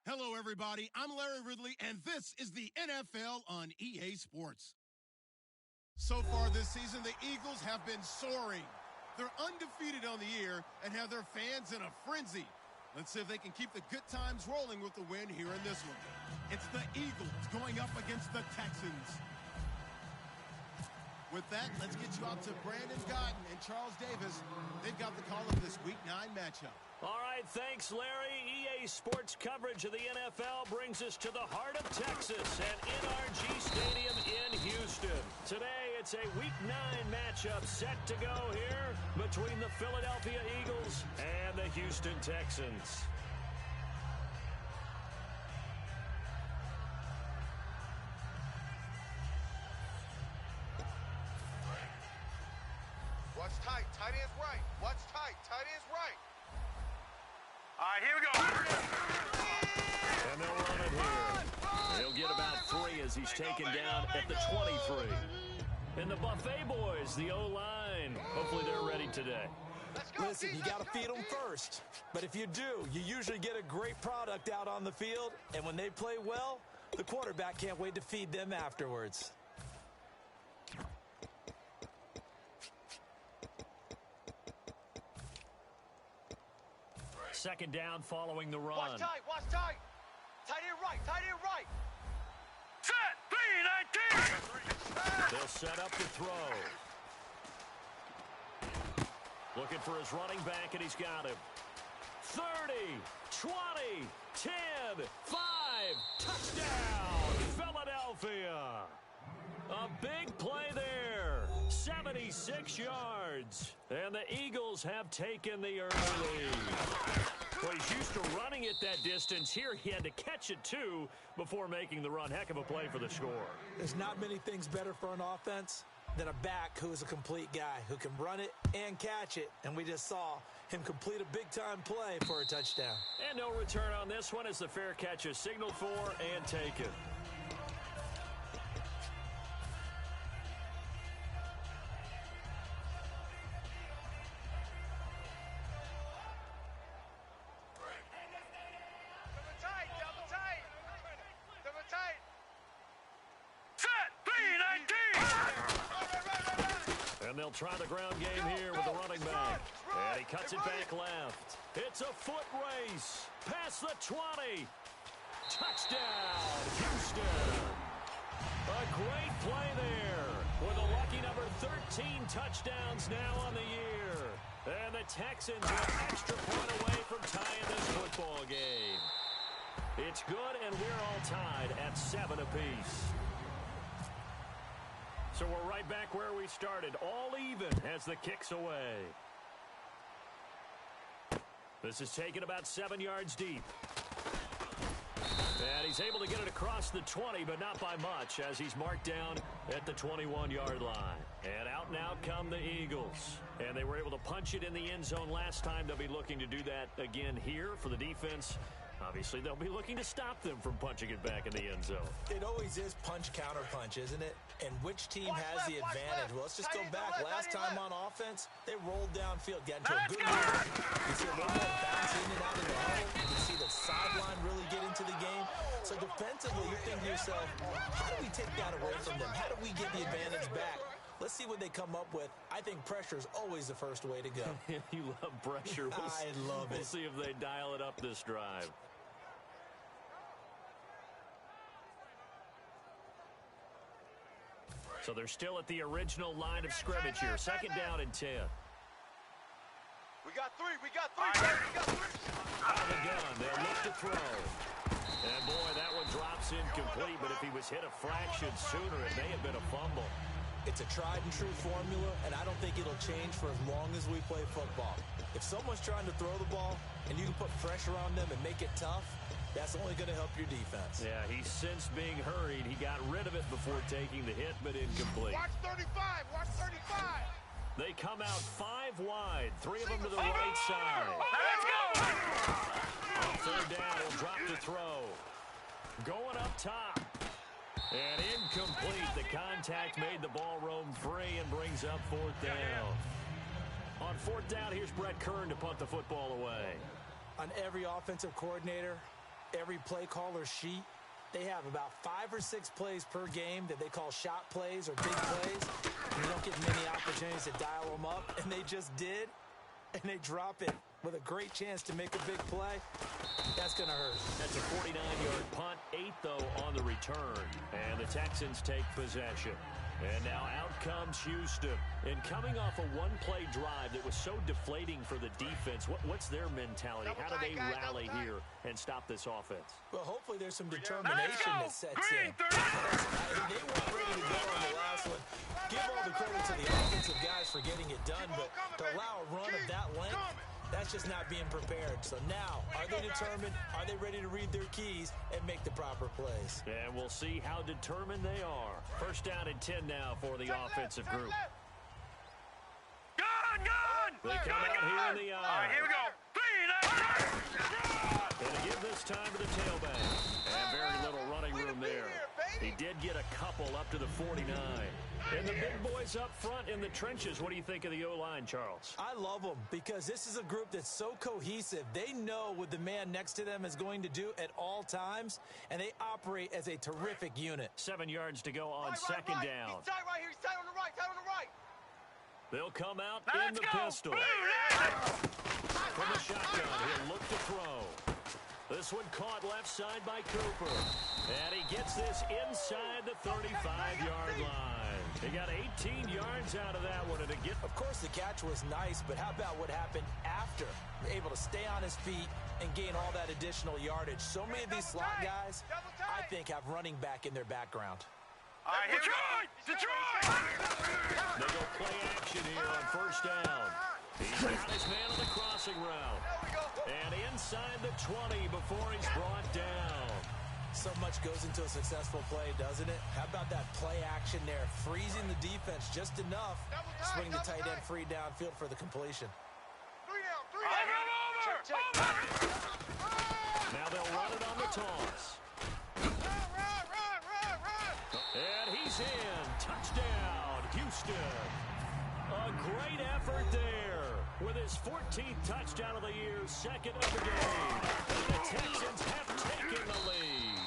Hello, everybody. I'm Larry Ridley, and this is the NFL on EA Sports. So far this season, the Eagles have been soaring. They're undefeated on the year and have their fans in a frenzy. Let's see if they can keep the good times rolling with the win here in this one. It's the Eagles going up against the Texans. With that, let's get you out to Brandon Godden and Charles Davis. They've got the call of this Week 9 matchup. All right, thanks, Larry. EA Sports coverage of the NFL brings us to the heart of Texas at NRG Stadium in Houston. Today, it's a Week 9 matchup set to go here between the Philadelphia Eagles and the Houston Texans. Watch tight. Tight end's right. Watch tight. Tight end's right. All right, here we go. And they'll run it here. He'll get about 3 as he's taken down at the 23. And the Buffet boys, the O-line, hopefully they're ready today. Listen, you got to feed them first. But if you do, you usually get a great product out on the field. And when they play well, the quarterback can't wait to feed them afterwards. Second down following the run. Watch tight. Watch tight. Tight end right. Tight end right. Set. 3-19. They'll set up to throw. Looking for his running back, and he's got him. 30, 20, 10, 5. Touchdown, Philadelphia. A big play there. 76 yards. And the Eagles have taken the early lead. Well, he's used to running it that distance. Here he had to catch it, too, before making the run. Heck of a play for the score. There's not many things better for an offense than a back who is a complete guy who can run it and catch it. And we just saw him complete a big-time play for a touchdown. And no return on this one as the fair catch is signaled for and taken. And they'll try the ground game here with the running back. And he cuts it back left. It's a foot race. Past the 20. Touchdown, Houston. A great play there with a lucky number 13 touchdowns now on the year. And the Texans are an extra point away from tying this football game. It's good, and we're all tied at 7 apiece. So we're right back where we started, all even as the kick's away. This is taken about 7 yards deep. And he's able to get it across the 20, but not by much, as he's marked down at the 21-yard line. And out come the Eagles. And they were able to punch it in the end zone last time. They'll be looking to do that again here for the defense. Obviously, they'll be looking to stop them from punching it back in the end zone. It always is punch-counter-punch, isn't it? And which team has the advantage? Well, let's just go back. Last time on offense, they rolled downfield, got into a good rhythm. You see a little more bounce in and out of the huddle. You see the sideline really get into the game. So defensively, you're thinking to yourself, how do we take that away from them? How do we get the advantage back? Let's see what they come up with. I think pressure is always the first way to go. You love pressure. I love it. We'll see if they dial it up this drive. So they're still at the original line of scrimmage here. Second down and 10. We got 3. We got 3. We got 3. Out of the gun. They'll look to throw. And, boy, that one drops incomplete. But if he was hit a fraction sooner, it may have been a fumble. It's a tried-and-true formula, and I don't think it'll change for as long as we play football. If someone's trying to throw the ball and you can put pressure on them and make it tough, that's only going to help your defense. Yeah, he's since being hurried. He got rid of it before taking the hit, but incomplete. Watch 35. Watch 35. They come out 5 wide. 3 of them to the right side. Let's go! On third down, he'll drop the throw. Going up top. And incomplete. The contact made the ball roam free and brings up 4th down. On 4th down, here's Brett Kern to punt the football away. On every offensive coordinator, every play caller sheet, they have about 5 or 6 plays per game that they call shot plays or big plays. And you don't get many opportunities to dial them up, and they just did, and they drop it with a great chance to make a big play. That's going to hurt. That's a 49-yard punt, 8, though, on the return. And the Texans take possession. And now out comes Houston. And coming off a one-play drive that was so deflating for the defense, what's their mentality? How do they rally here and stop this offense? Well, hopefully there's some determination that sets in. They weren't ready to go on the last one. Give all the credit to the offensive guys for getting it done, but to allow a run of that length, that's just not being prepared. So now, are they determined? Are they ready to read their keys and make the proper plays? And we'll see how determined they are. First down and 10 now for the offensive group. Gun! They come out here in the eye. All right, here we go. 3, Going to give this time to the tailback. And very little running room there. He did get a couple up to the 49. And the big boys up front in the trenches. What do you think of the O-line, Charles? I love them because this is a group that's so cohesive. They know what the man next to them is going to do at all times, and they operate as a terrific unit. 7 yards to go on second down. He's tight right here. He's tight on the right. Tight on the right. They'll come out in Let's the go. pistol. Blue, From the shotgun, he'll look to throw. This one caught left side by Cooper. And he gets this inside the 35-yard line. He got 18 yards out of that one. Of course, the catch was nice, but how about what happened after? Able to stay on his feet and gain all that additional yardage. So many of these slot guys, I think, have running back in their background. All right, here we go. Detroit! They go play action here on first down. He's got his man on the crossing route. And inside the 20 before he's brought down. So much goes into a successful play, doesn't it? How about that play action there? Freezing the defense just enough. Swing the tight end free downfield for the completion. 3 down. 3 Over! down. Over! Now they'll run it on the toss. Run. And he's in. Touchdown, Houston. A great effort there with his 14th touchdown of the year, second of the game. The Texans have taken the lead.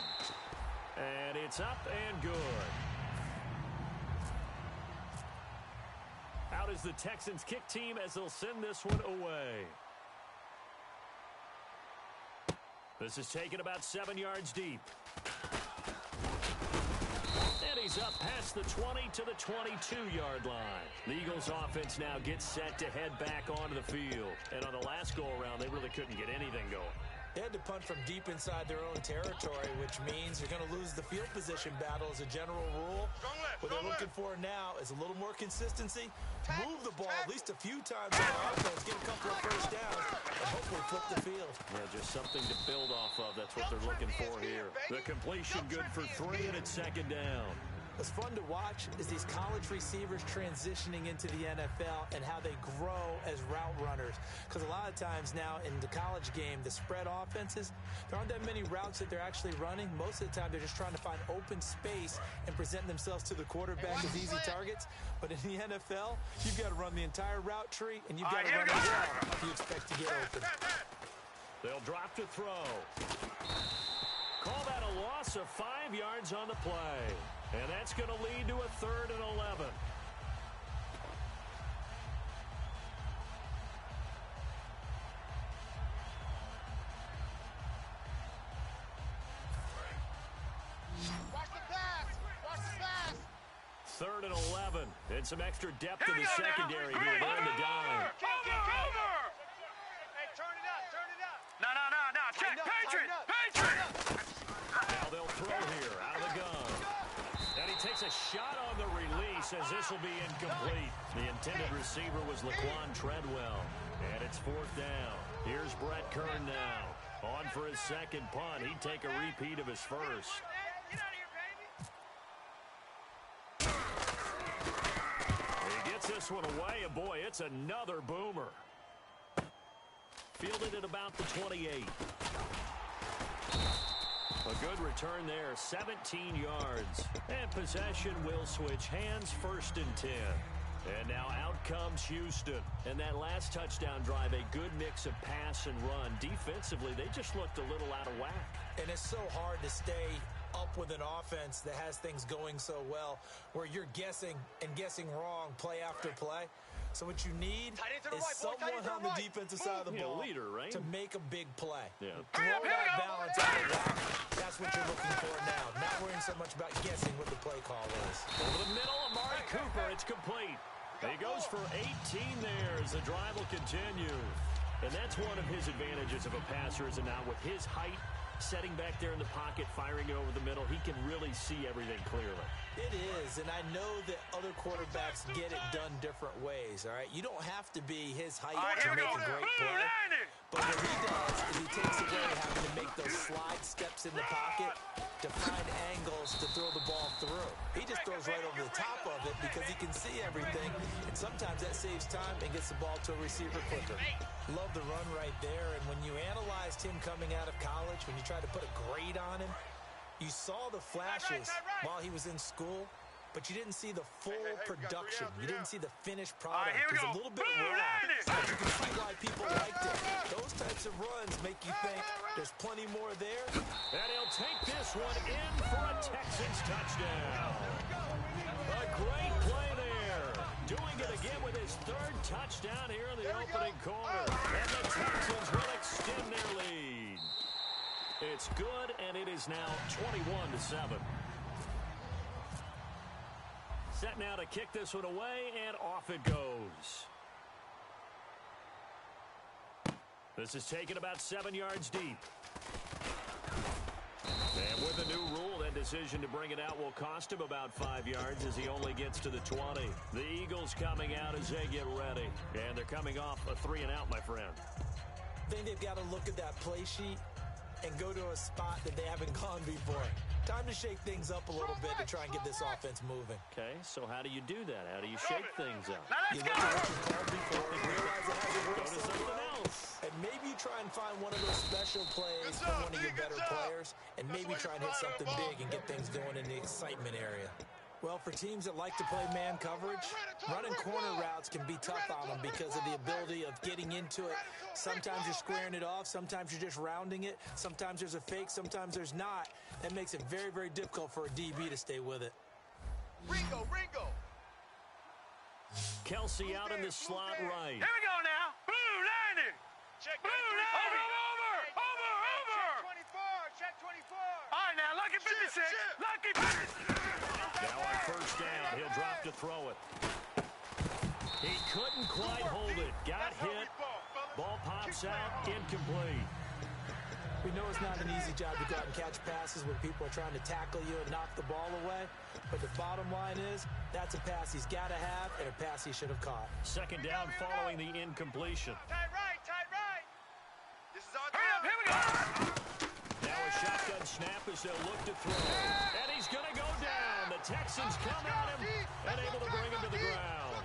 And it's up and good. Out is the Texans kick team as they'll send this one away. This is taken about 7 yards deep. And he's up past the 20 to the 22-yard line. The Eagles offense now gets set to head back onto the field. And on the last go-around, they really couldn't get anything going. They had to punt from deep inside their own territory, which means you're going to lose the field position battle as a general rule. What they're looking for now is a little more consistency, move the ball at least a few times on offense, get a couple of first downs, and hopefully flip the field. Yeah, just something to build off of. That's what they're looking for here. The completion good for 3, and it's second down. What's fun to watch is these college receivers transitioning into the NFL and how they grow as route runners. Because a lot of times now in the college game, the spread offenses, there aren't that many routes that they're actually running. Most of the time, they're just trying to find open space and present themselves to the quarterback as easy targets. But in the NFL, you've got to run the entire route tree, and you've got to run it well if you expect to get open. They'll drop to throw. Call that a loss of 5 yards on the play. And that's going to lead to a 3rd and 11. Watch the pass. 3rd and 11. And some extra depth in Here the we go now. secondary here. They're in the dime. Over! Hey, turn it up. No. Check. Patriot! Now they'll throw here out of the gun. And he takes a shot on the release as this will be incomplete. The intended receiver was Laquan Treadwell. And it's 4th down. Here's Brett Kern now. On for his second punt. He'd take a repeat of his first. Get out of here, baby. He gets this one away, and boy, it's another boomer. Fielded at about the 28. A good return there, 17 yards. And possession will switch hands, 1st and 10. And now out comes Houston. And that last touchdown drive, a good mix of pass and run. Defensively, they just looked a little out of whack. And it's so hard to stay up with an offense that has things going so well, where you're guessing and guessing wrong play after play. So what you need is someone on the defensive side of the ball leader, right? to make a big play. Yeah. Throw that balance out of whack. That's what you're looking for now. Not worrying so much about guessing what the play call is. Over the middle, Amari Cooper. It's complete. He goes for 18 there as the drive will continue. And that's one of his advantages of a passer, is it not? With his height, setting back there in the pocket, firing it over the middle, he can really see everything clearly. It is, and I know that other quarterbacks get it done different ways, all right? You don't have to be his height to make a great play. But what he does is he takes away having to make those slide steps in the pocket to find angles to throw the ball through. He just throws right over the top of it because he can see everything, and sometimes that saves time and gets the ball to a receiver quicker. Love the run right there, and when you analyzed him coming out of college, when you tried to put a grade on him, you saw the flashes while he was in school, but you didn't see the full production. You didn't see the finished product. It was a little bit raw, but you can see why people liked it. Those types of runs make you think there's plenty more there. And he'll take this one in for a Texans touchdown. A great play there. Doing it again with his third touchdown here in the opening quarter. And the Texans will extend their lead. It's good, and it is now 21-7. Set now to kick this one away, and off it goes. This is taken about 7 yards deep. And with a new rule, that decision to bring it out will cost him about 5 yards as he only gets to the 20. The Eagles coming out as they get ready. And they're coming off a 3-and-out, my friend. I think they've got to look at that play sheet and go to a spot that they haven't gone before. Time to shake things up a little bit to try and get this offense moving. Okay, so how do you do that? How do you shake things up? You look at what you've called before and realize it hasn't Go worked to so something well. else. And maybe you try and find one of those special plays from one of your better players, and maybe try and hit something big and get things going in the excitement area. Well, for teams that like to play man coverage, running corner routes can be tough on them because of the ability of getting into it. Sometimes you're squaring it off. Sometimes you're just rounding it. Sometimes there's a fake. Sometimes there's not. That makes it very, very difficult for a DB to stay with it. Ringo. Kelsey out in the slot right. Here we go now. Blue 90. Check Blue 90. Over. Check 24. All right, now, lucky 56. Lucky 56. Now on first down, he'll drop to throw it. He couldn't quite hold it. Got hit. Ball pops out, incomplete. We know it's not an easy job to go out and catch passes when people are trying to tackle you and knock the ball away. But the bottom line is, that's a pass he's got to have and a pass he should have caught. Second down following the incompletion. Tight right. This is our Hurry up, here we go. Now a shotgun snap as they'll look to throw. And he's going to go down. The Texans come at him and able to bring him to the ground.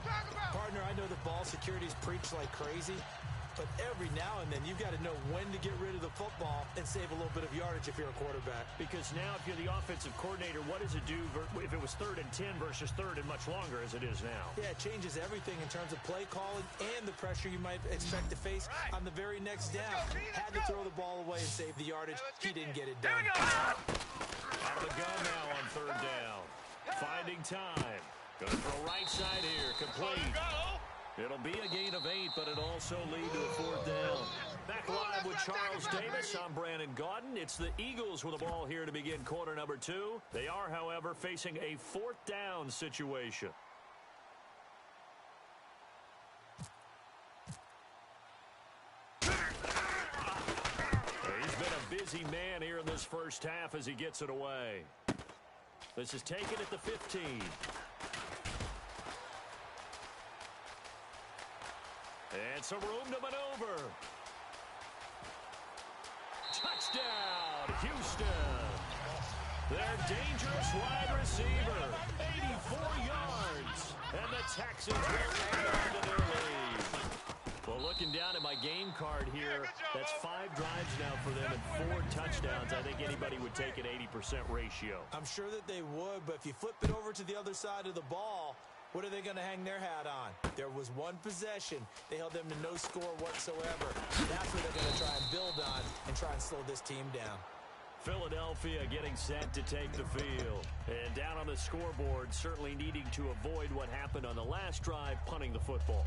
Partner, I know the ball security is preached like crazy, but every now and then you've got to know when to get rid of the football and save a little bit of yardage if you're a quarterback. Because now if you're the offensive coordinator, what does it do if it was 3rd and 10 versus 3rd and much longer as it is now? Yeah, it changes everything in terms of play calling and the pressure you might expect to face on the very next down. Had to throw the ball away and save the yardage. He didn't get it done. Out of the gun now on 3rd down. Finding time. Going to throw right side here. Complete. It'll be a gain of 8, but it'll also lead to a 4th down. Back live with Charles Davis. I'm Brandon Gaudin. It's the Eagles with the ball here to begin quarter number 2. They are, however, facing a 4th down situation. He's been a busy man here in this first half as he gets it away. This is taken at the 15. And some room to maneuver. Touchdown, Houston. Their dangerous wide receiver, 84 yards. And the Texans will add on to their lead. Well, looking down at my game card here, that's 5 drives now for them and 4 touchdowns. I think anybody would take an 80% ratio. I'm sure that they would, but if you flip it over to the other side of the ball, What are they going to hang their hat on? There was one possession. They held them to no score whatsoever. That's what they're going to try and build on and try and slow this team down. Philadelphia getting set to take the field. And down on the scoreboard, certainly needing to avoid what happened on the last drive, punting the football.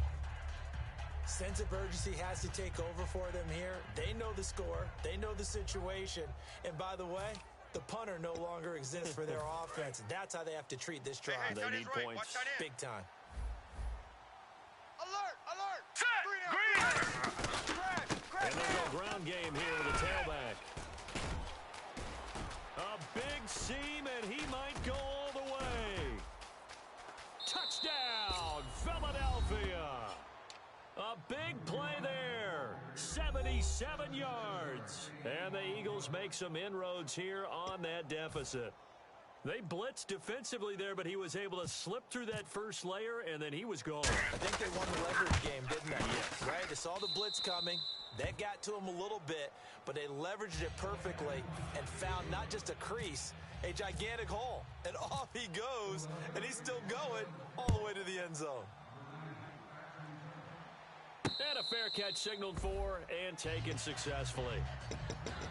Sense of urgency has to take over for them here. They know the score. They know the situation. And by the way, the punter no longer exists for their offense. That's how they have to treat this drive. They need points. Big time. Alert! Alert! Set! Green! And there's no ground game here with the tailback. A big seam, and he might go all the way. Touchdown, Philadelphia. A big play there. 77 yards. And the Eagles make some inroads here on that deficit. They blitzed defensively there, but he was able to slip through that first layer, and then he was gone. I think they won the leverage game, didn't they? Yes. Right? They saw the blitz coming. That got to him a little bit, but they leveraged it perfectly and found not just a crease, a gigantic hole. And off he goes, and he's still going all the way to the end zone. And a fair catch signaled for and taken successfully.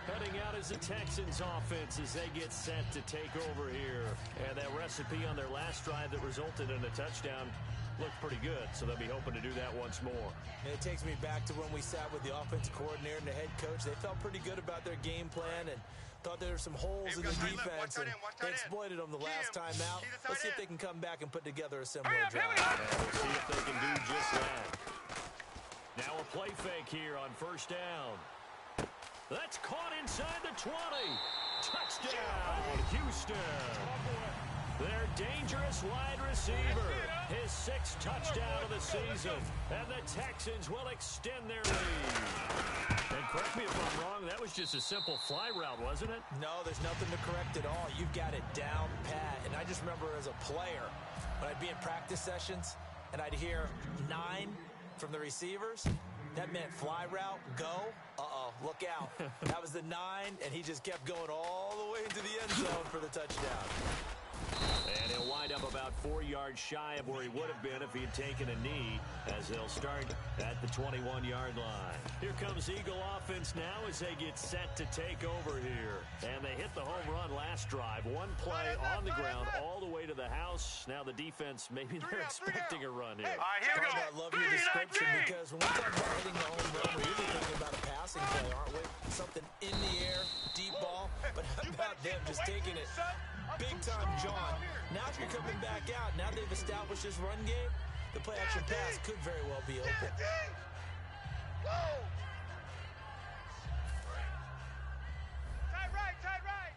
Heading out is the Texans offense as they get set to take over here. And that recipe on their last drive that resulted in a touchdown looked pretty good, so they'll be hoping to do that once more. And it takes me back to when we sat with the offensive coordinator and the head coach. They felt pretty good about their game plan and thought there were some holes in the defense, and they exploited them the last time out. Let's see if they can come back and put together a similar drive. And we'll see if they can do just that. Now a play fake here on first down. That's caught inside the 20. Touchdown, Houston. Their dangerous wide receiver. His 6th touchdown of the season. And the Texans will extend their lead. And correct me if I'm wrong, that was just a simple fly route, wasn't it? No, there's nothing to correct at all. You've got it down pat. And I just remember as a player, when I'd be in practice sessions, and I'd hear 9 from the receivers, that meant fly route, go. Uh-oh, look out. That was the 9, and he just kept going all the way into the end zone for the touchdown. And he'll wind up about 4 yards shy of where he would have been if he had taken a knee, as they'll start at the 21-yard line. Here comes Eagle offense now as they get set to take over here. And they hit the home run last drive. One play on the ground all the way to the house. Now the defense, maybe they're expecting a run here. All right, here we go. I love your description because when we talk about hitting the home run, we're usually thinking about a passing play, aren't we? Something in the air, deep ball. But how about them just taking it big time, John? Now if you're coming back out, now they've established this run game, the play-action pass could very well be open. Tight right, tight right.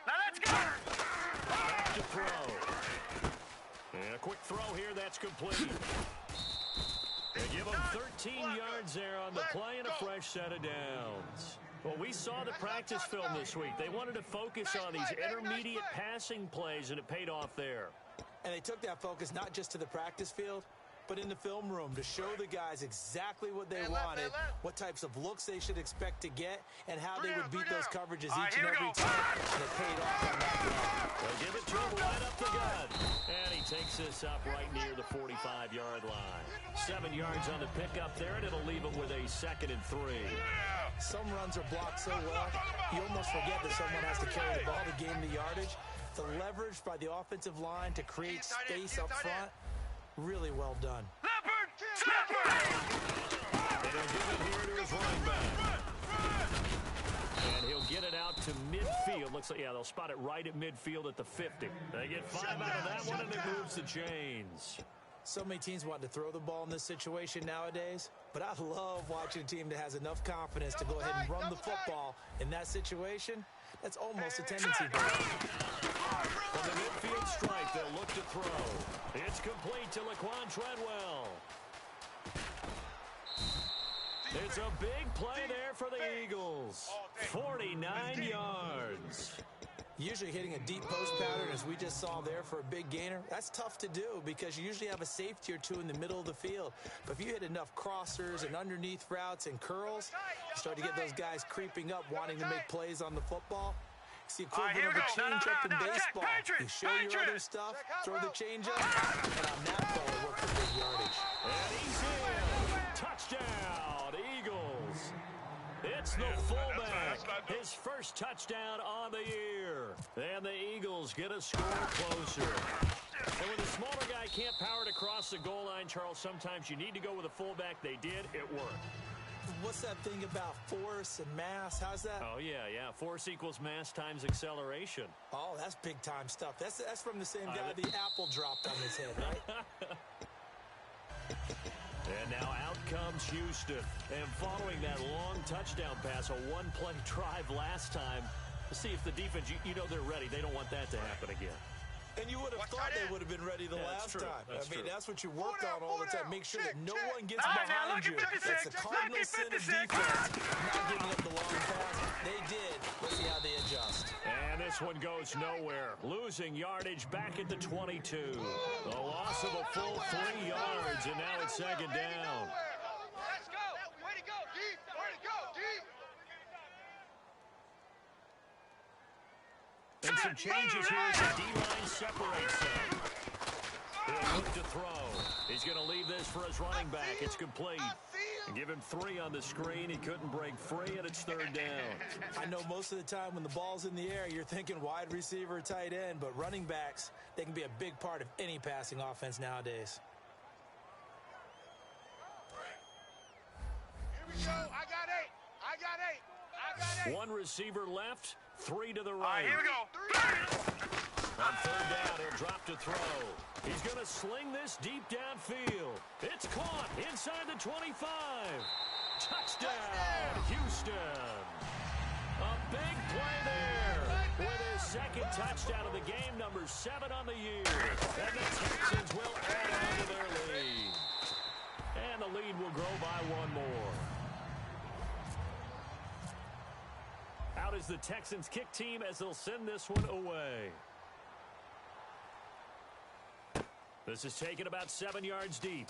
Now let's go. Back to throw. And a quick throw here, that's complete. They give him 13 yards there on the play and a fresh set of downs. Well, we saw the practice film this week. They wanted to focus on these intermediate passing plays, and it paid off there. And they took that focus not just to the practice field, but in the film room to show the guys exactly what they wanted, what types of looks they should expect to get, and how they would beat those coverages each and every time. And it paid off on that play. They'll give it to him right up the gut. And he takes this up right near the 45-yard line. 7 yards on the pickup there, and it'll leave him with a 2nd and 3. Some runs are blocked so well, you almost forget that someone has to carry the ball to gain the yardage. The leverage by the offensive line to create space up front, really well done. Leopard! Leopard! And he'll give it here to his running back. And he'll get it out to midfield. Looks like, yeah, they'll spot it right at midfield at the 50. They get 5 out of that one, and it moves the chains. So many teams want to throw the ball in this situation nowadays, but I love watching a team that has enough confidence to go ahead and run the football in that situation. That's almost a tendency. From the midfield stripe, they'll look to throw. It's complete to Laquan Treadwell. It's a big play there for the Eagles. 49 yards. Usually hitting a deep post pattern, as we just saw there for a big gainer, that's tough to do because you usually have a safety or two in the middle of the field. But if you hit enough crossers and underneath routes and curls, you start to get those guys creeping up wanting to make plays on the football. It's the equivalent of a changeup in baseball. You show your other stuff, throw the changeup, and on that ball, it worked for big yardage. And he's in. Touchdown, Eagles. It's the fullback. His first touchdown on the year. And the Eagles get a score closer. And when the smaller guy can't power it across the goal line, Charles, sometimes you need to go with a fullback. They did. It worked. What's that thing about force and mass? How's that? Oh, yeah. Force equals mass times acceleration. Oh, that's big-time stuff. That's from the same guy the apple dropped on his head, right? And now out comes Houston. And following that long touchdown pass, a one-play drive last time, to see if the defense, you know they're ready. They don't want that to happen again. And you would have thought they would have been ready the last time. That's what you work on all the time. Make sure that no one gets behind you. That's the cardinal sin of defense. Not giving up the long pass. They did. Let's see how they adjust. And this one goes nowhere. Losing yardage back at the 22. The loss of a full 3 yards, and now it's second down. Let's go. Way to go, D. Way to go, D. And some changes here as the D-line separates them. He'll look to throw. He's going to leave this for his running back. It's complete. And give him 3 on the screen. He couldn't break free, and it's third down. I know most of the time when the ball's in the air, you're thinking wide receiver, tight end, but running backs, they can be a big part of any passing offense nowadays. Here we go. I got 8. I got 8. I got 8. 1 receiver left, 3 to the All right. right, here we go. On third down, he'll drop to throw. He's going to sling this deep downfield. It's caught inside the 25. Touchdown, Houston. A big play there with his second touchdown of the game, number 7 on the year. And the Texans will add on to their lead. And the lead will grow by 1 more. Out is the Texans kick team as they'll send this one away. This is taken about 7 yards deep.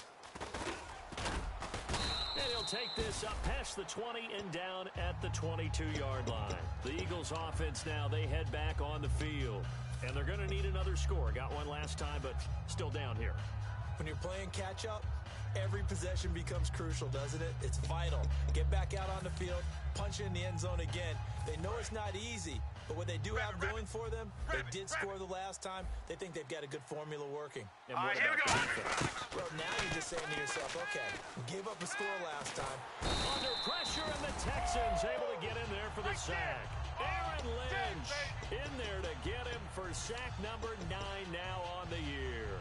And he'll take this up past the 20 and down at the 22-yard line. The Eagles offense now, they head back on the field. And they're going to need another score. Got one last time, but still down here. When you're playing catch-up, every possession becomes crucial, doesn't it? It's vital. Get back out on the field, punch in the end zone again. They know it's not easy, but what they do have going for them, they did score the last time. They think they've got a good formula working. And what about defense? Well, now you're just saying to yourself, okay, gave up a score last time. Under pressure, and the Texans able to get in there for the sack. Aaron Lynch in there to get him for sack number 9 now on the year.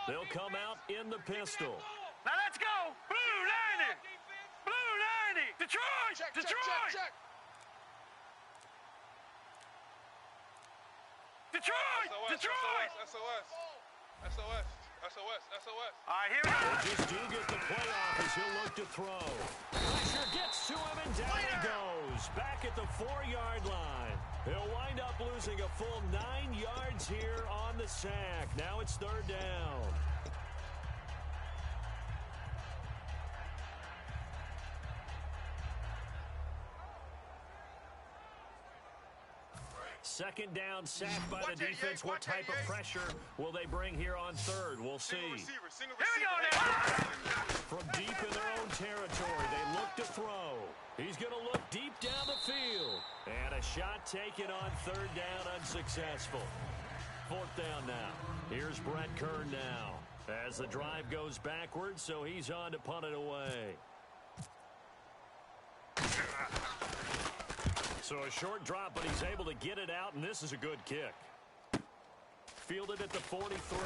They'll come out in the pistol. Now let's go. Blue 90. Blue 90. Detroit. Detroit. Detroit. Detroit. SOS. All right, here we go. They just do get the play off as he'll look to throw. Pressure gets to him, and down he goes. Back at the 4-yard line. He'll wind up losing a full 9 yards here on the sack. Now it's third down. Second down, sacked by the defense. What type of pressure will they bring here on third? We'll see. Here we go now. From deep in their own territory, they look to throw. He's going to look deep down the field. And a shot taken on third down, unsuccessful. Fourth down now. Here's Brett Kern now. As the drive goes backwards, so he's on to punt it away. So a short drop, but he's able to get it out, and this is a good kick. Fielded at the 43.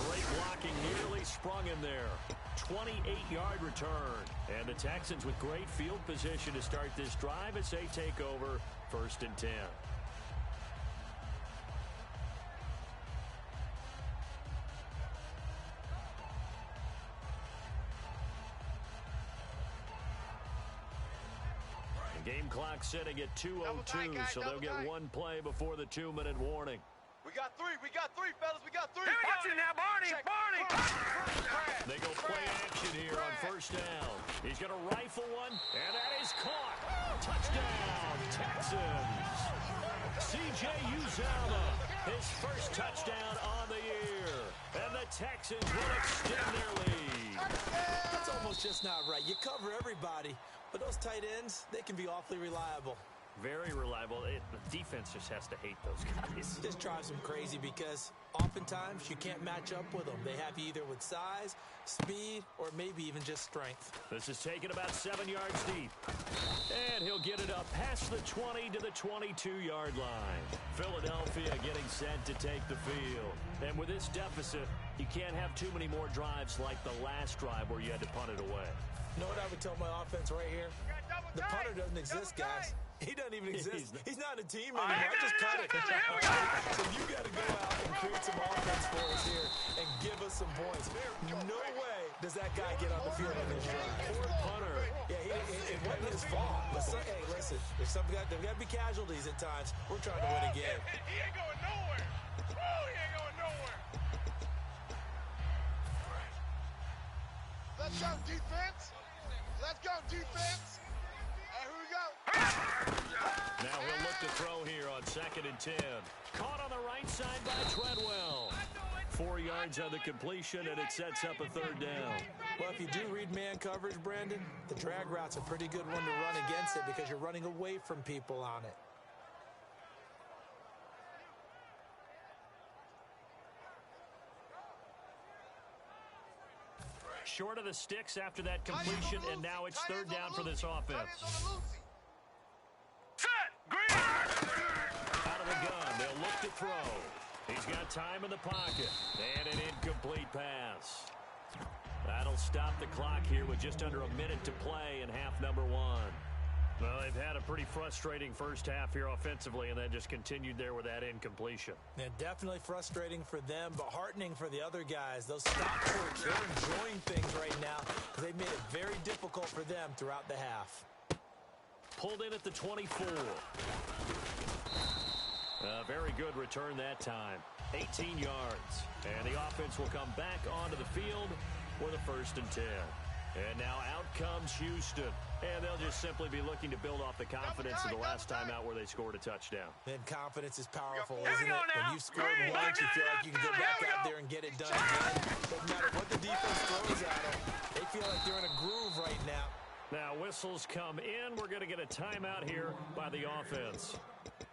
Great blocking, nearly sprung him there. 28-yard return. And the Texans with great field position to start this drive as they take over 1st and 10. Game Game clock sitting at 2:02, so they'll get one play before the 2-minute warning. We got three, fellas, we got three. Here we go now, Barney, Barney. They go play action here on first down. He's going to rifle one, and that is caught. Touchdown, Texans. C.J. Uzomah, his first touchdown on the year. And the Texans will extend their lead. That's almost just not right. You cover everybody, but those tight ends, they can be awfully reliable. Very reliable. The defense just has to hate those guys. This drives them crazy because oftentimes you can't match up with them. They have you either with size, speed, or maybe even just strength. This is taken about 7 yards deep. And he'll get it up past the 20 to the 22-yard line. Philadelphia getting set to take the field. And with this deficit, you can't have too many more drives like the last drive where you had to punt it away. You know what I would tell my offense right here? The punter doesn't exist, guys. He doesn't even exist. He's not a team anymore. I just cut it. So you got to go out and create some offense for us here and give us some points. No way does that guy get on the field in this drive. Poor punter. Yeah, it wasn't his fault. But hey, listen, there's got to be casualties at times. We're trying to win a game. He ain't going nowhere. Woo, he ain't going nowhere. Let's go, defense. Let's go, defense. Here we go. Now he'll look to throw here on 2nd and 10. Caught on the right side by Treadwell. 4 yards on the completion, and it sets up a 3rd down. Well, if you do read man coverage, Brandon, the drag route's a pretty good one to run against it because you're running away from people on it. Short of the sticks after that completion, and now it's 3rd down for this offense. Set, green. Out of the gun, they'll look to throw. He's got time in the pocket, and an incomplete pass. That'll stop the clock here with just under a minute to play in half number 1. Well, they've had a pretty frustrating first half here offensively, and then just continued there with that incompletion. Yeah, definitely frustrating for them, but heartening for the other guys. Those stop works, they're enjoying things right now because they've made it very difficult for them throughout the half. Pulled in at the 24. A very good return that time. 18 yards. And the offense will come back onto the field for the 1st and 10. And now out comes Houston. And they'll just simply be looking to build off the confidence of the last time out where they scored a touchdown. And confidence is powerful, isn't it? When you've scored once, you feel like you can go back out there and get it done again. Doesn't matter what the defense throws at them. They feel like they're in a groove right now. Now whistles come in. We're going to get a timeout here by the offense.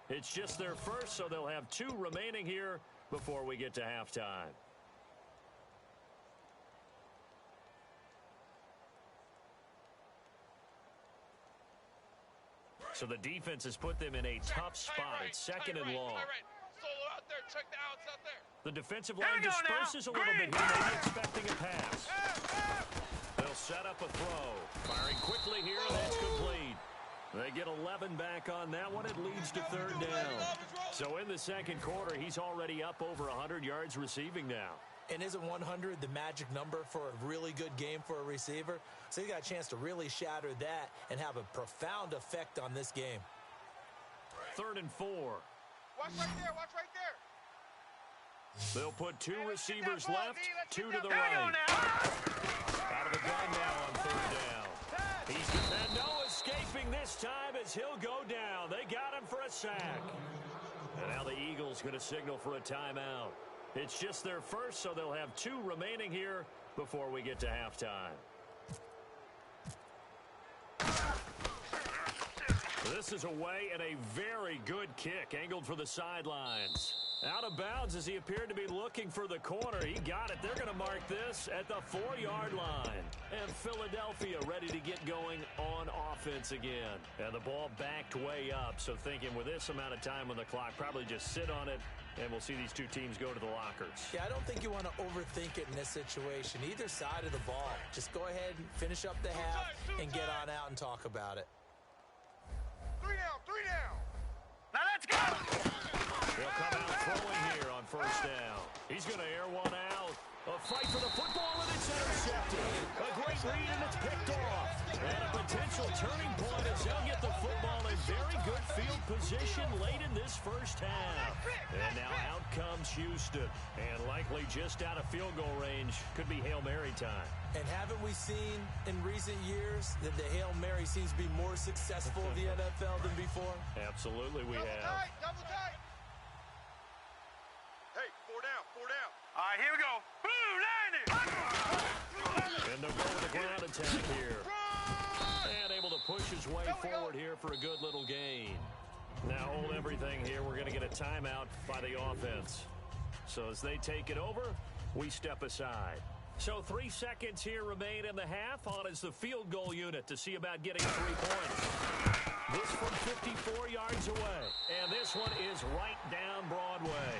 It's just their first, so they'll have 2 remaining here before we get to halftime. So the defense has put them in a tough spot. It's 2nd and long. Solo out there, check the outs out there. The defensive line disperses a little bit here, maybe expecting a pass. They'll set up a throw. Firing quickly here, and that's complete. They get 11 back on that one. It leads to 3rd down. So in the 2nd quarter, he's already up over 100 yards receiving now. And isn't 100 the magic number for a really good game for a receiver? So he got a chance to really shatter that and have a profound effect on this game. 3rd and 4. Watch right there, watch right there. They'll put 2 receivers left, 2 to the right. Out of the gun now on 3rd down. And no escaping this time as he'll go down. They got him for a sack. And now the Eagles going to signal for a timeout. It's just their first, so they'll have 2 remaining here before we get to halftime. This is away and a very good kick angled for the sidelines. Out of bounds as he appeared to be looking for the corner. He got it. They're going to mark this at the 4-yard line. And Philadelphia ready to get going on offense again. And the ball backed way up. So thinking with this amount of time on the clock, probably just sit on it, and we'll see these 2 teams go to the lockers. Yeah, I don't think you want to overthink it in this situation. Either side of the ball. Just go ahead and finish up the half and get on out and talk about it. 3 down, 3 down. Now let's go. They'll come out throwing here on 1st down. He's going to air one out. A fight for the football, and it's intercepted. A great read, and it's picked off. And a potential potential turning point as they'll get the football in very good field position late in this first half. And now out comes Houston. And likely just out of field goal range. Could be Hail Mary time. And haven't we seen in recent years that the Hail Mary seems to be more successful in the NFL than before? Absolutely we have. Double tight. Hey, 4 down, 4 down. All right, here we go. Blue Lightning! And they'll go with a ground attack here. And able to push his way forward here for a good little gain. Now hold everything here. We're going to get a timeout by the offense. So as they take it over, we step aside. So 3 seconds here remain in the half. On is the field goal unit to see about getting 3 points. This from 54 yards away. And this one is right down Broadway.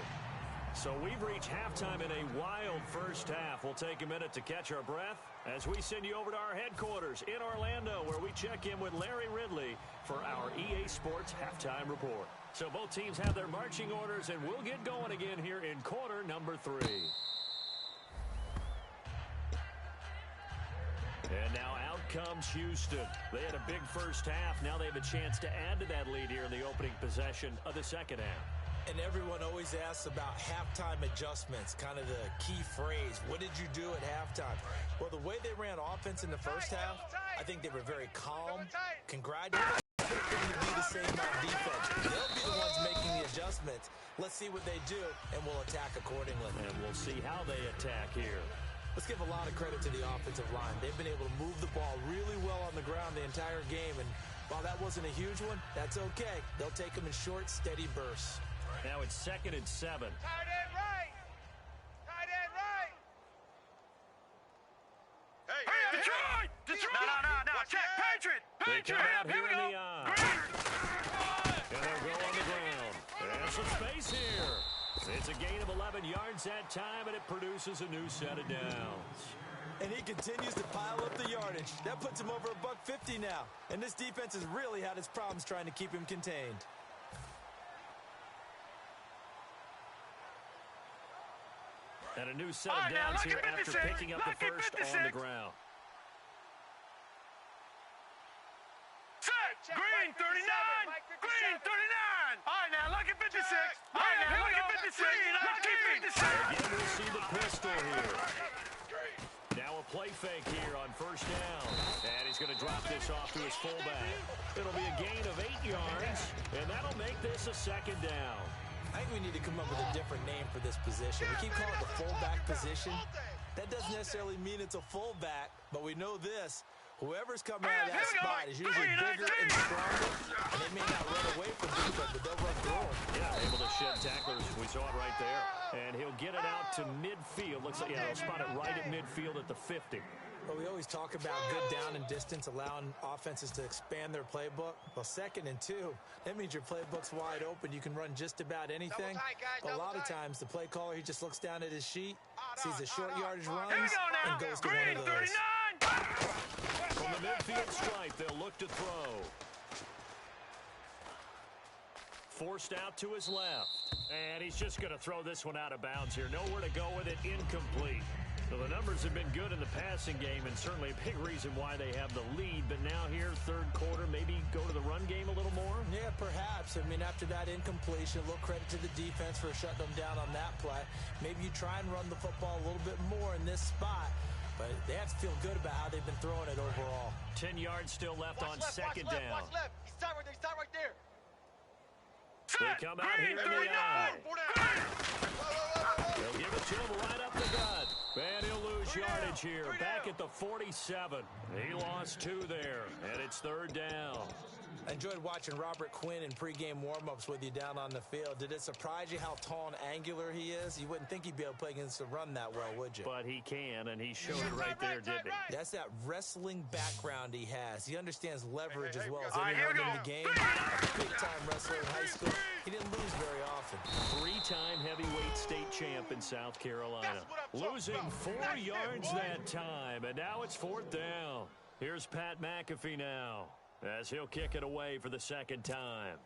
So we've reached halftime in a wild first half. We'll take a minute to catch our breath as we send you over to our headquarters in Orlando, where we check in with Larry Ridley for our EA Sports Halftime Report. So both teams have their marching orders, and we'll get going again here in quarter number 3. And now out comes Houston. They had a big first half. Now they have a chance to add to that lead here in the opening possession of the second half. And everyone always asks about halftime adjustments, kind of the key phrase. What did you do at halftime? Well, the way they ran offense in the first half, I think they were very calm. Congratulations. They're going to be the same on defense. They'll be the ones making the adjustments. Let's see what they do, and we'll attack accordingly. And we'll see how they attack here. Let's give a lot of credit to the offensive line. They've been able to move the ball really well on the ground the entire game. And while that wasn't a huge one, that's okay. They'll take them in short, steady bursts. Now it's 2nd and 7. Tight end right. Tight end right. Hey, Detroit! Detroit! No. Check. Patriot! They come out Here here we in go. the eye. And they'll go on the ground. And some space here. It's a gain of 11 yards that time, and it produces a new set of downs. And he continues to pile up the yardage. That puts him over $150 now. And this defense has really had its problems trying to keep him contained. And a new set of downs here after picking up the first on the ground. Set! Green 39! Green 39! All right, now, lucky 56. All right, now, lucky 56. Lucky 56. Again, we'll see the pistol here. Now a play fake here on first down. And he's going to drop this off to his fullback. It'll be a gain of 8 yards, and that'll make this a second down. I think we need to come up with a different name for this position. We keep calling it the fullback position. That doesn't necessarily mean it's a fullback, but we know this. Whoever's coming out of that spot is usually bigger and stronger, and they may not run away from people, but they'll run through them. Yeah, able to shed tacklers. We saw it right there. And he'll get it out to midfield. Looks like, yeah, they'll spot it right at midfield at the 50. Well, we always talk about good down and distance, allowing offenses to expand their playbook. Well, 2nd and 2, that means your playbook's wide open. You can run just about anything. But a lot of times, the play caller, he just looks down at his sheet, sees the short yardage runs, and goes to one of those. From the midfield stripe, they'll look to throw. Forced out to his left. And he's just going to throw this one out of bounds here. Nowhere to go with it, incomplete. So the numbers have been good in the passing game, and certainly a big reason why they have the lead. But now here, third quarter, maybe go to the run game a little more? Yeah, perhaps. I mean, after that incompletion, a little credit to the defense for shutting them down on that play. Maybe you try and run the football a little bit more in this spot. But they have to feel good about how they've been throwing it overall. 10 yards still left on second down. Watch left. He's tight right there. He's tight right there. They come out here in the eye. They'll give it to him right up the gut. And he'll lose yardage here. Back at the 47. He lost 2 there. And it's third down. I enjoyed watching Robert Quinn in pregame warm-ups with you down on the field. Did it surprise you how tall and angular he is? You wouldn't think he'd be able to play against the run that well, would you? But he can, and he showed it right there, didn't he? That's that wrestling background he has. He understands leverage as well as All right, anyone here in the we game. go. Big-time wrestler in high school. He didn't lose very often. 3-time heavyweight state champ in South Carolina. Losing 4 yards that time, and now it's fourth down. Here's Pat McAfee now, as he'll kick it away for the second time.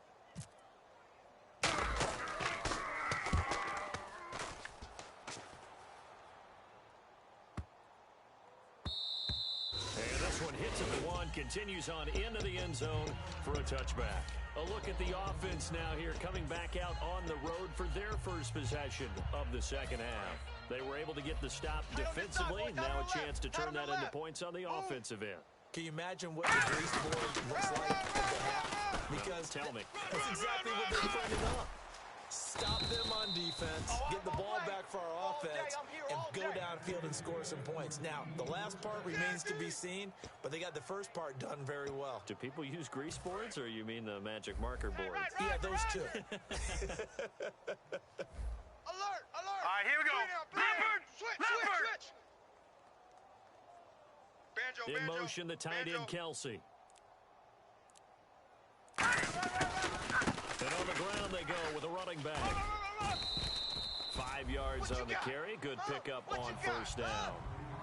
And this one hits at the one, continues on into the end zone for a touchback. A look at the offense now here, coming back out on the road for their first possession of the second half. They were able to get the stop defensively. Now a chance to turn that into points on the offensive end. Can you imagine what the grease board looks like at the half? Because tell me. That's exactly what they're trending up. Stop them on defense, get the ball back for our offense, and go downfield and score some points. Now, the last part remains to be seen, but they got the first part done very well. Do people use grease boards, or you mean the magic marker boards? Yeah, those two. Alert! All right, here we go. Leopard! Switch! Banjo, In motion, the tight end, Kelsey. And on the ground they go with a running back. 5 yards on the carry. Good pickup on first down.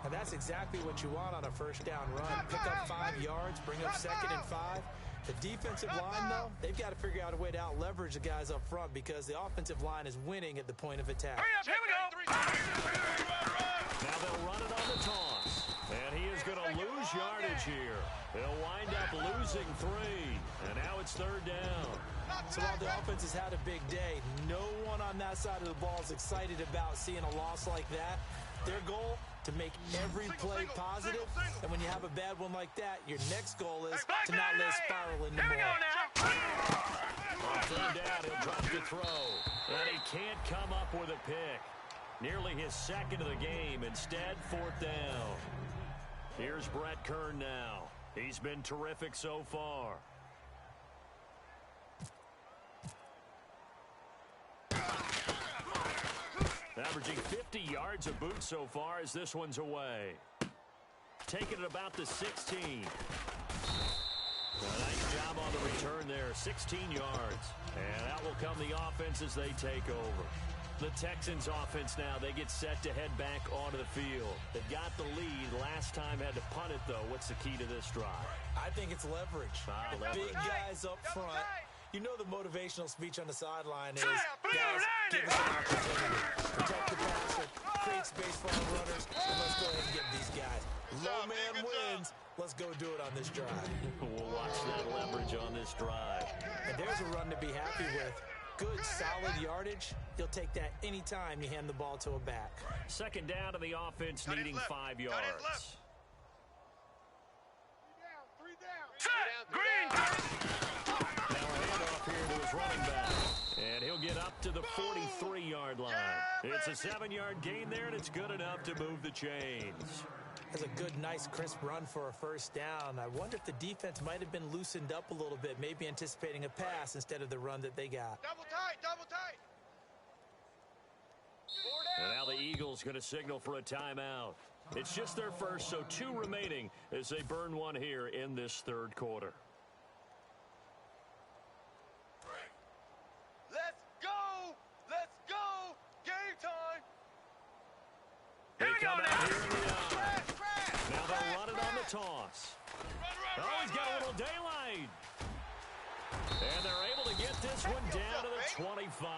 And that's exactly what you want on a first down run. Pick up 5 yards, bring up 2nd and 5. The defensive line, though, they've got to figure out a way to out-leverage the guys up front because the offensive line is winning at the point of attack. Hurry up, here we go. Now they'll run it on the toss. And he is going to lose yardage here. He'll wind up losing 3. And now it's 3rd down. So while the offense has had a big day, no one on that side of the ball is excited about seeing a loss like that. Their goal, to make every play positive. And when you have a bad one like that, your next goal is to not let it spiral into more. On 3rd down, he'll drop the throw. And he can't come up with a pick. Nearly his 2nd of the game. Instead, 4th down. Here's Brett Kern now. He's been terrific so far. Averaging 50 yards a boot so far as this one's away. Taking it about the 16. A nice job on the return there. 16 yards. And out will come the offense as they take over. The Texans offense now, they get set to head back onto the field. They've got the lead. Last time had to punt it, though. What's the key to this drive? I think it's leverage. Leverage. Big guys up front. You know the motivational speech on the sideline is, guys, give us an opportunity. Protect the passer, create space for our runners, and let's go ahead and get these guys. Low man wins. Let's go do it on this drive. We'll watch that leverage on this drive. And there's a run to be happy with. Good, solid yardage. You'll take that anytime you hand the ball to a back. 2nd down to the offense, needing 5 yards. Three down. Set, green. Now a handoff here to his running back. And he'll get up to the 43-yard line. It's a 7-yard gain there, and it's good enough to move the chains. That's a good, nice, crisp run for a first down. I wonder if the defense might have been loosened up a little bit, maybe anticipating a pass instead of the run that they got. Double tight. And now the Eagles going to signal for a timeout. It's just their first, so 2 remaining as they burn one here in this 3rd quarter. Let's go! Game time! They come out here in the eye. Crash! Now they'll run it on the toss. Oh, he's got a little daylight. And they're able to get this one down to the 25.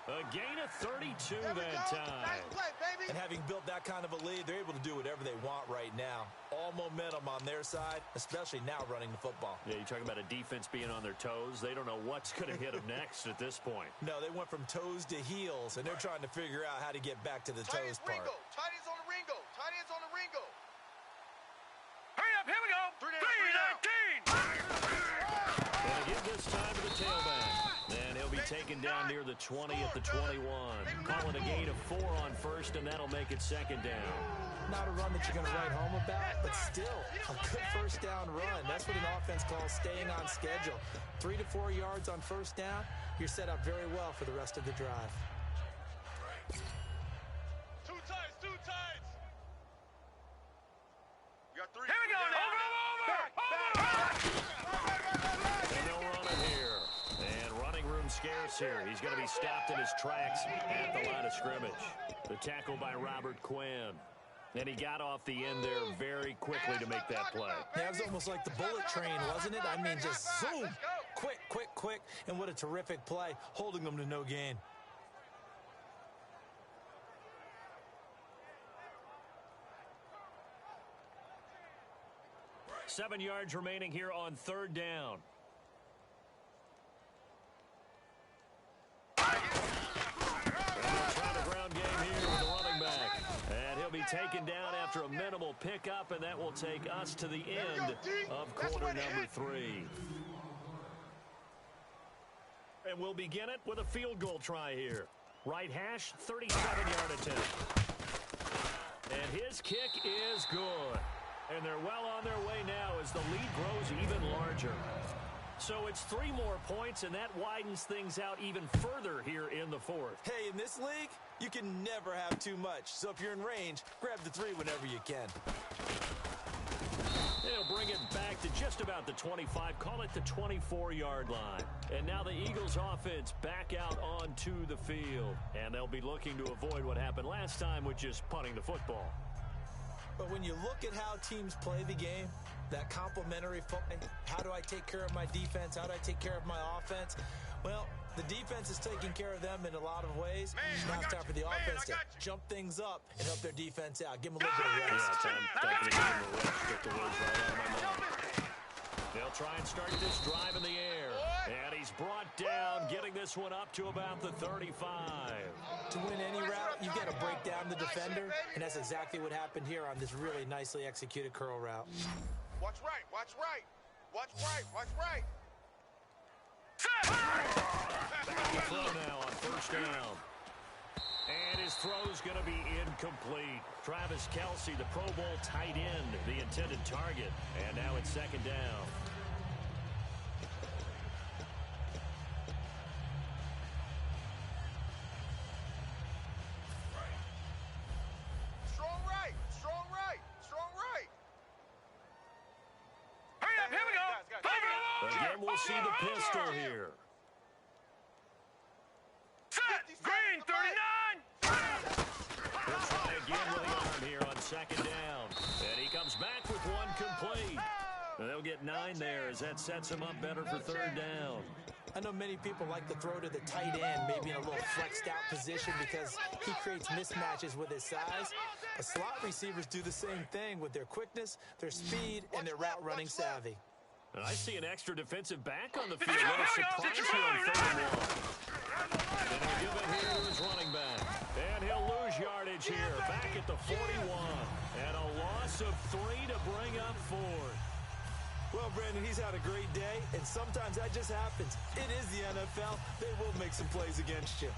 A gain of 32 that time. Nice play, baby. And having built that kind of a lead, they're able to do whatever they want right now. All momentum on their side, especially now running the football. Yeah, you're talking about a defense being on their toes. They don't know what's going to hit them next at this point. No, they went from toes to heels, and they're trying to figure out how to get back to the toes part. Tight ends on the Ringo. Tight ends on the Ringo. Hurry up, here we go. 3-19. And again this time to the tailback. And he'll be taken down near the 20 at the 21. Calling a gain of 4 on first, and that'll make it 2nd down. Not a run that you're going to write home about, but still a good first down run. That's what an offense calls staying on schedule. 3 to 4 yards on first down, you're set up very well for the rest of the drive. Two tights. We got 3. Here we go now. And they'll run it here. And running room scarce here. He's going to be stopped in his tracks at the line of scrimmage. The tackle by Robert Quinn. And he got off the end there very quickly to make that play. That was almost like the bullet train, wasn't it? I mean, just zoom. Quick. And what a terrific play, holding them to no gain. 7 yards remaining here on 3rd down. Try the ground game here with the running back. And he'll be taken down after a minimal pickup, and that will take us to the end of quarter number 3. And we'll begin it with a field goal try here. Right hash, 37-yard attempt. And his kick is good. And they're well on their way now as the lead grows even larger. So it's 3 more points, and that widens things out even further here in the 4th. Hey, in this league, you can never have too much. So if you're in range, grab the 3 whenever you can. They'll bring it back to just about the 25, call it the 24-yard line. And now the Eagles offense back out onto the field. And they'll be looking to avoid what happened last time, which is punting the football. But when you look at how teams play the game, that complementary play, how do I take care of my defense? How do I take care of my offense? Well, the defense is taking care of them in a lot of ways. Now it's time for the offense to jump things up and help their defense out. Give them a little bit of rest. Yeah, time to give them a rest. Get the words right out of my mouth. They'll try and start this drive in the air. And he's brought down, getting this one up to about the 35. To win any route, you've got to break down the defender, and that's exactly what happened here on this really nicely executed curl route. Watch right, watch right. Watch right, watch right. Back to throw now on 1st down. And his throw's going to be incomplete. Travis Kelce, the Pro Bowl tight end, the intended target. And now it's 2nd down. Strong right, strong right, strong right. Hurry up, here we go. Again, we'll see the pistol here. Set, green, 39. He'll try again with the arm here on 2nd down. And he comes back with one complete. And they'll get 9 there as that sets him up better for 3rd down. I know many people like to throw to the tight end, maybe in a little flexed out position because he creates mismatches with his size. But slot receivers do the same thing with their quickness, their speed, and their route running savvy. And I see an extra defensive back on the field. What a surprise here on 3rd and 1. And he'll give it here to his running back. And he'll lose yardage here, back at the 41. And a loss of 3 to bring up 4th. Well, Brandon, he's had a great day, and sometimes that just happens. It is the NFL. They will make some plays against you.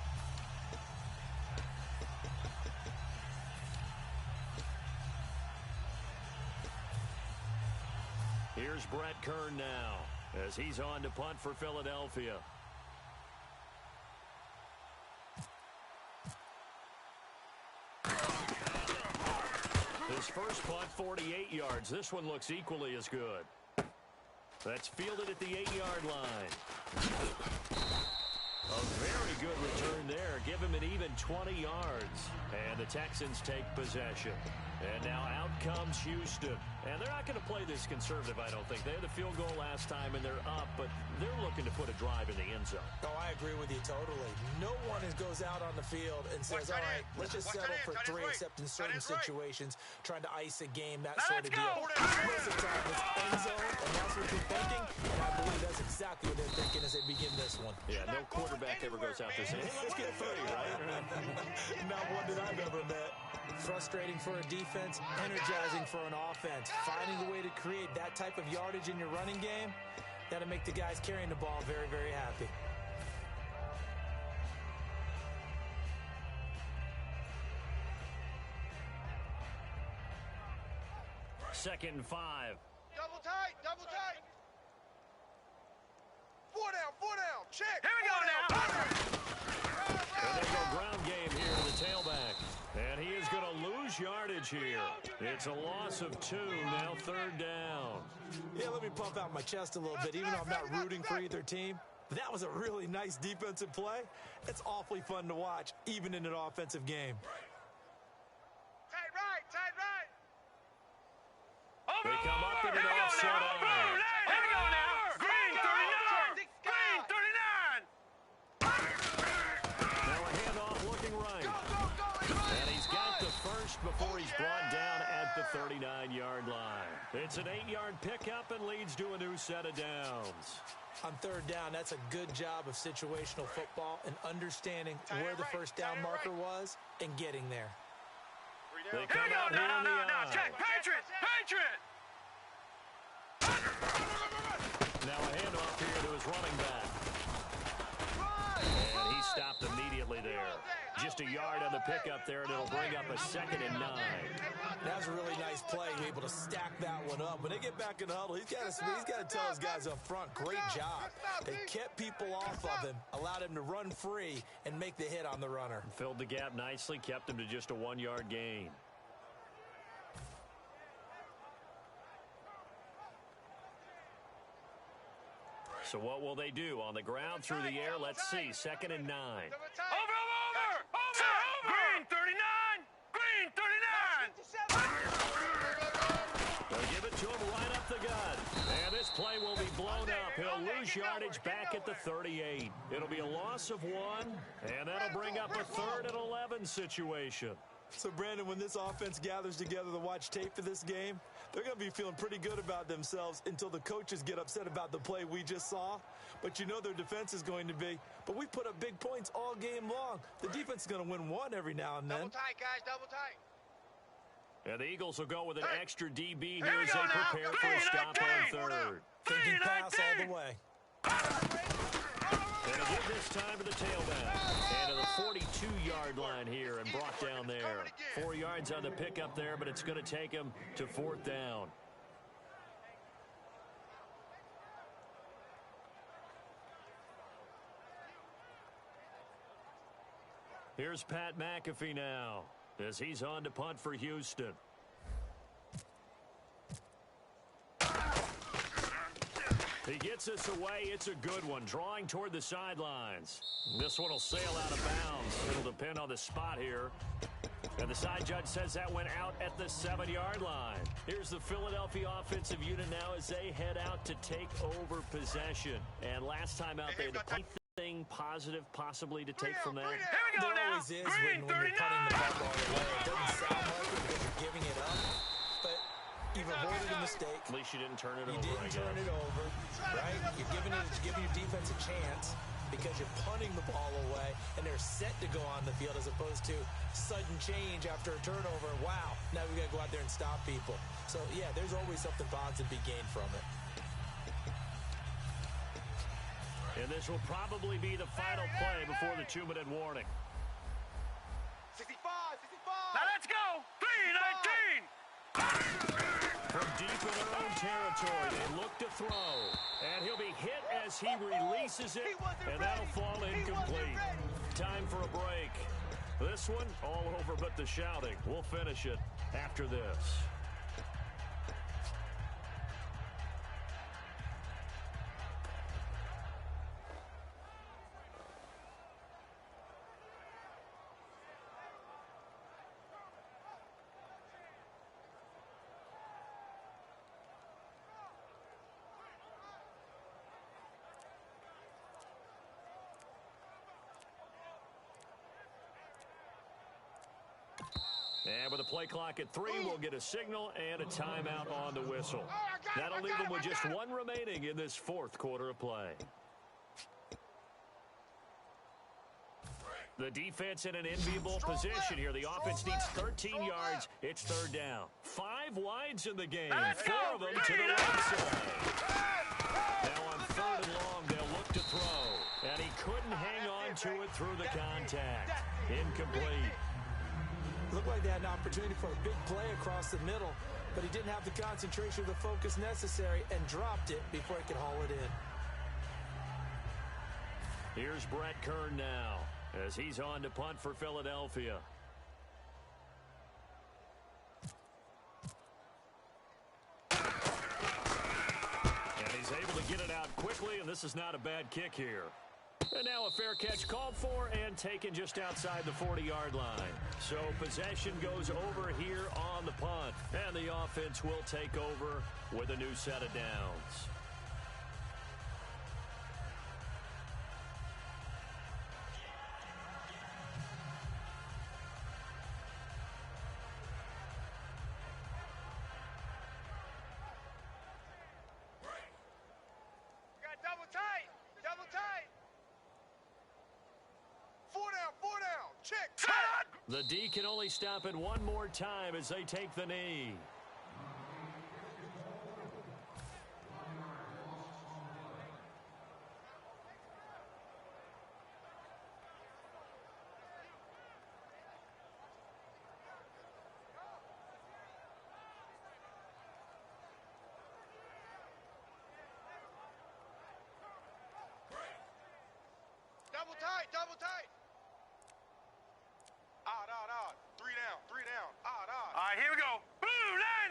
Here's Brett Kern now as he's on to punt for Philadelphia. His first punt, 48 yards. This one looks equally as good. That's fielded at the 8-yard line. A very good return there. Give him an even 20 yards. And the Texans take possession. And now out comes Houston. And they're not going to play this conservative, I don't think. They had the field goal last time, and they're up, but they're looking to put a drive in the end zone. Oh, I agree with you totally. No one goes out on the field and says, all right, let's just settle for 3, except in certain situations, trying to ice a game, that sort of deal. Most of the time, it's end zone, and that's what they're thinking, and I believe that's exactly what they're thinking as they begin this one. Yeah, no quarterback ever goes out there saying, hey, let's get 3, right? Not one that I've ever met. Frustrating for a defense, energizing for an offense. Finding a way to create that type of yardage in your running game, that'll make the guys carrying the ball very, very happy. Second and 5. Double tight, double tight. 4 down, check. Here we go now. And they go ground game here to the tailback. And he is going to lose yardage here. It's a loss of 2, now 3rd down. Yeah, let me pump out my chest a little bit, even though I'm not rooting for either team. That was a really nice defensive play. It's awfully fun to watch, even in an offensive game. Tight right, tight right. They come up in an offset eye. Here we go now. Green 39. Green 39. Now a handoff looking right. Go, And he's got the first before he's brought down at the 39-yard line. It's an 8-yard pickup and leads to a new set of downs. On third down, that's a good job of situational football and understanding where the first down marker was and getting there. They come out here on the eye. Check, Patriot! Now a handoff here to his running back. And he stopped immediately there. Just a yard on the pickup there, and it'll bring up a 2nd and 9. That was a really nice play, able to stack that one up. When they get back in the huddle, he's got to tell his guys up front, great job. They kept people off of him, allowed him to run free and make the hit on the runner. Filled the gap nicely, kept him to just a 1-yard gain. So what will they do? On the ground, through the air, let's see. 2nd and 9. Over! Green 39! Green 39! They'll give it to him right up the gut. And this play will be blown up. He'll lose yardage back at the 38. It'll be a loss of 1, and that'll bring up a 3rd and 11 situation. So, Brandon, when this offense gathers together to watch tape for this game, they're going to be feeling pretty good about themselves until the coaches get upset about the play we just saw. But you know their defense is going to be. But we put up big points all game long. The defense is going to win one every now and then. Double tight, guys, double tight. And the Eagles will go with an extra DB here as they prepare for a stop on 3rd. Thinking pass all the way. And again this time to the tailback. And to the 42-yard line here and brought down there. 4 yards on the pickup there, but it's going to take him to 4th down. Here's Pat McAfee now as he's on to punt for Houston. He gets this away. It's a good one. Drawing toward the sidelines. This one will sail out of bounds. It'll depend on the spot here. And the side judge says that went out at the 7-yard line. Here's the Philadelphia offensive unit now as they head out to take over possession. And last time out, they had anything positive possibly to take from that? Here we go now. Always is Green when you're 39! punting the ball away. It doesn't sound like it because you're giving it up. But you've avoided a mistake. At least you didn't turn it over. You didn't turn it over, right? You're giving your defense a chance because you're punting the ball away, and they're set to go on the field as opposed to sudden change after a turnover. Wow, now we got to go out there and stop people. So, yeah, there's always something positive to be gained from it. And this will probably be the final play before the 2-minute warning. 65. Now let's go! 3-19! From deep in their own territory, they look to throw. And he'll be hit as he releases it, and that'll fall incomplete. Time for a break. This one, all over but the shouting. We'll finish it after this. And with the play clock at 3, we'll get a signal and a timeout on the whistle. That'll leave them with just 1 remaining in this 4th quarter of play. The defense in an enviable position here. The offense needs 13 yards. It's 3rd down. 5 wides in the game. 4 of them to the right side. Now on 3rd and long, they'll look to throw. And he couldn't hang on to it through the contact. Incomplete. Looked like they had an opportunity for a big play across the middle, but he didn't have the concentration or the focus necessary and dropped it before he could haul it in. Here's Brett Kern now as he's on to punt for Philadelphia. And he's able to get it out quickly, and this is not a bad kick here. And now a fair catch called for and taken just outside the 40-yard line. So possession goes over here on the punt. And the offense will take over with a new set of downs. The D can only stop it one more time as they take the knee. Double tight, double tight. Odd, odd, odd. Three down. Odd, odd. All right, here we go. Blue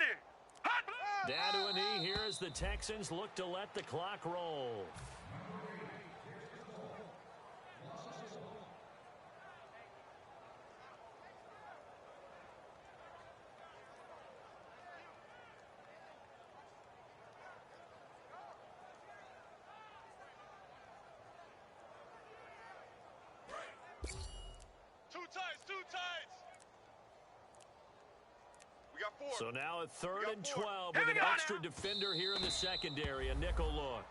90. Hot. Down to a knee here as the Texans look to let the clock roll. Two tights. We got 4. So now at 3rd and 12 Here with we an go extra now. defender here in the secondary, a nickel look.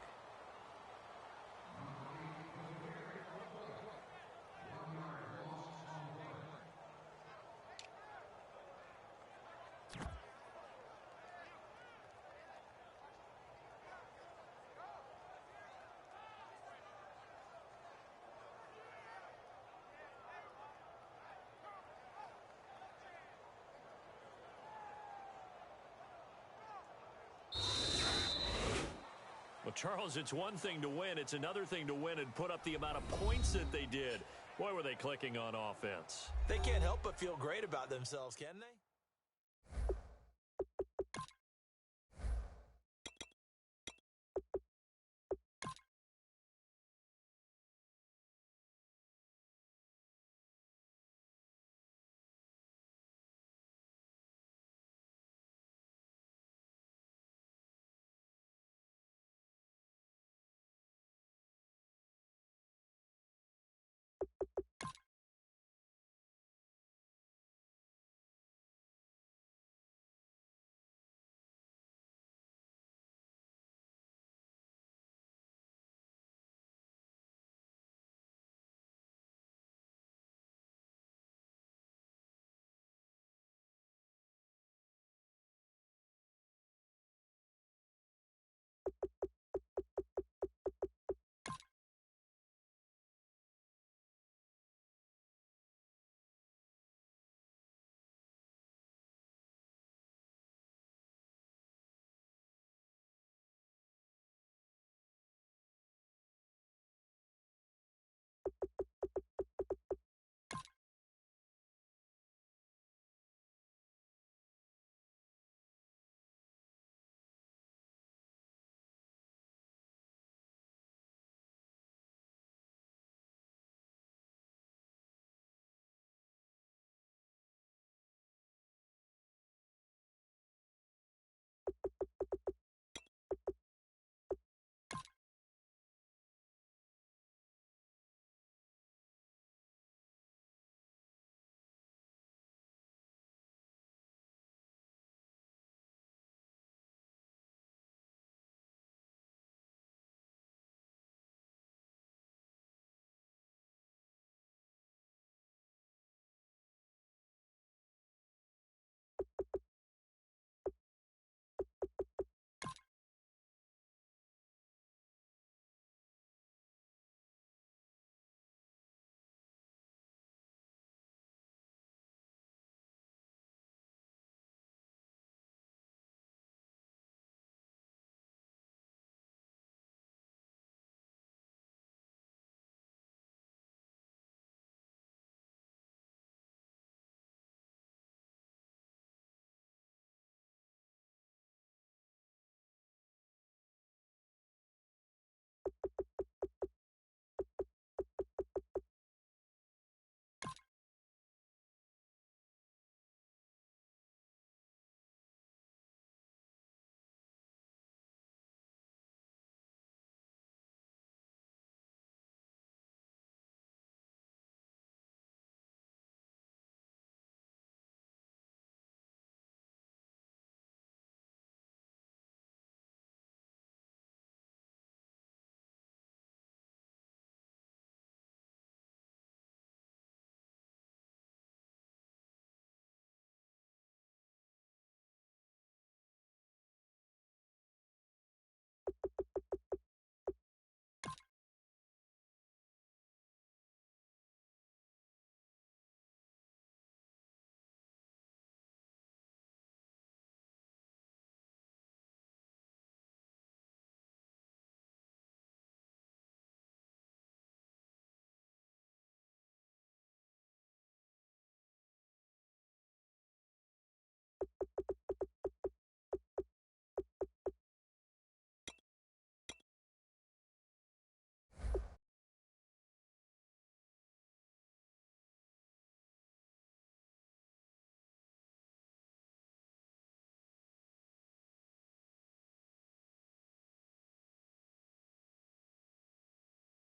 Well, Charles, it's one thing to win. It's another thing to win and put up the amount of points that they did. Boy, were they clicking on offense. They can't help but feel great about themselves, can they?